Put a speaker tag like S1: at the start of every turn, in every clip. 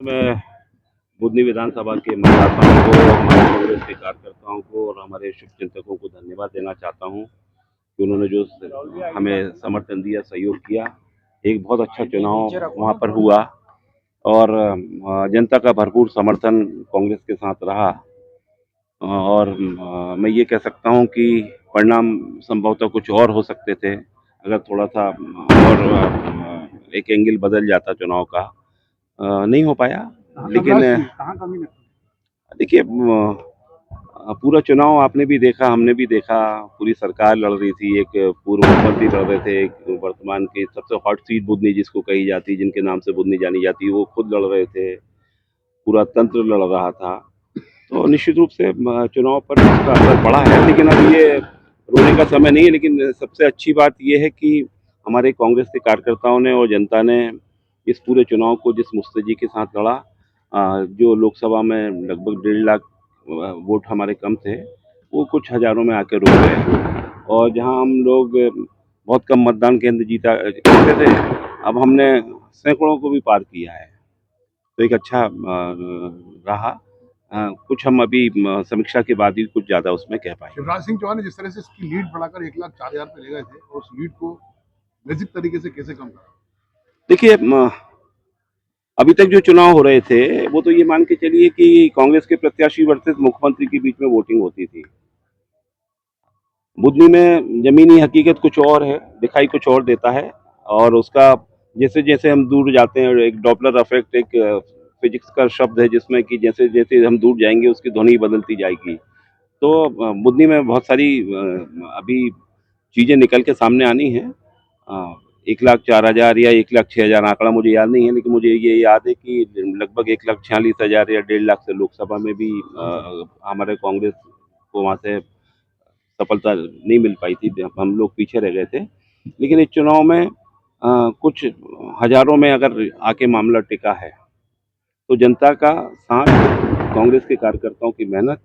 S1: मैं बुधनी विधानसभा के मतदाताओं को, हमारे कांग्रेस के कार्यकर्ताओं को और हमारे शुभचिंतकों को धन्यवाद देना चाहता हूँ कि उन्होंने जो हमें समर्थन दिया, सहयोग किया। एक बहुत अच्छा चुनाव वहाँ पर हुआ और जनता का भरपूर समर्थन कांग्रेस के साथ रहा। और मैं ये कह सकता हूँ कि परिणाम संभवतः कुछ और हो सकते थे, अगर थोड़ा-सा और एक एंगल बदल जाता चुनाव का। नहीं हो पाया, लेकिन देखिए पूरा चुनाव आपने भी देखा, हमने भी देखा, पूरी सरकार लड़ रही थी, एक पूर्व मुख्यमंत्री लड़ रहे थे, एक वर्तमान की सबसे हॉट सीट बुधनी जिसको कही जाती है, जिनके नाम से बुधनी जानी जाती है, वो खुद लड़ रहे थे, पूरा तंत्र लड़ रहा था। तो निश्चित रूप से चुनाव पर इसका असर पड़ा है, लेकिन अब ये रोने का समय नहीं है। लेकिन सबसे अच्छी बात ये है कि हमारे कांग्रेस के कार्यकर्ताओं ने और जनता ने इस पूरे चुनाव को जिस मुस्तैदी के साथ लड़ा, जो लोकसभा में लगभग 1.5 लाख वोट हमारे कम थे, वो कुछ हज़ारों में आके रुक गए। और जहाँ हम लोग बहुत कम मतदान केंद्र जीता करते थे, अब हमने सैकड़ों को भी पार किया है। तो एक अच्छा रहा। कुछ हम अभी समीक्षा के बाद ही कुछ ज़्यादा उसमें कह पाएंगे।
S2: शिवराज सिंह चौहान ने जिस तरह से इसकी लीड बढ़ाकर 1,04,000 पे ले गए थे, और उस लीड को निश्चित तरीके से कैसे कम करा?
S1: देखिए अभी तक जो चुनाव हो रहे थे, वो तो ये मान के चलिए कि कांग्रेस के प्रत्याशी वर्सेस मुख्यमंत्री के बीच में वोटिंग होती थी। बुधनी में ज़मीनी हकीकत कुछ और है, दिखाई कुछ और देता है, और उसका जैसे-जैसे हम दूर जाते हैं, एक डॉपलर इफ़ेक्ट, एक फिज़िक्स का शब्द है जिसमें कि जैसे-जैसे हम दूर जाएँगे उसकी ध्वनि बदलती जाएगी। तो बुधनी में बहुत सारी अभी चीज़ें निकल के सामने आनी हैं। 1,04,000 या 1,06,000 आंकड़ा मुझे याद नहीं है, लेकिन मुझे ये याद है कि लगभग 1,46,000 या 1.5 लाख से लोकसभा में भी हमारे कांग्रेस को वहाँ से सफलता नहीं मिल पाई थी, हम लोग पीछे रह गए थे। लेकिन इस चुनाव में कुछ हज़ारों में अगर आके मामला टिका है, तो जनता का साथ, कांग्रेस के कार्यकर्ताओं की मेहनत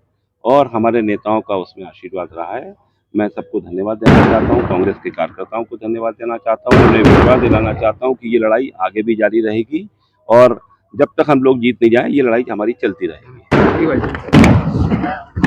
S1: और हमारे नेताओं का उसमें आशीर्वाद रहा है। मैं सबको धन्यवाद देना चाहता हूँ, कांग्रेस के कार्यकर्ताओं को धन्यवाद देना चाहता हूँ, उन्हें विश्वास दिलाना चाहता हूँ कि ये लड़ाई आगे भी जारी रहेगी और जब तक हम लोग जीत नहीं जाएँ, ये लड़ाई हमारी चलती रहेगी।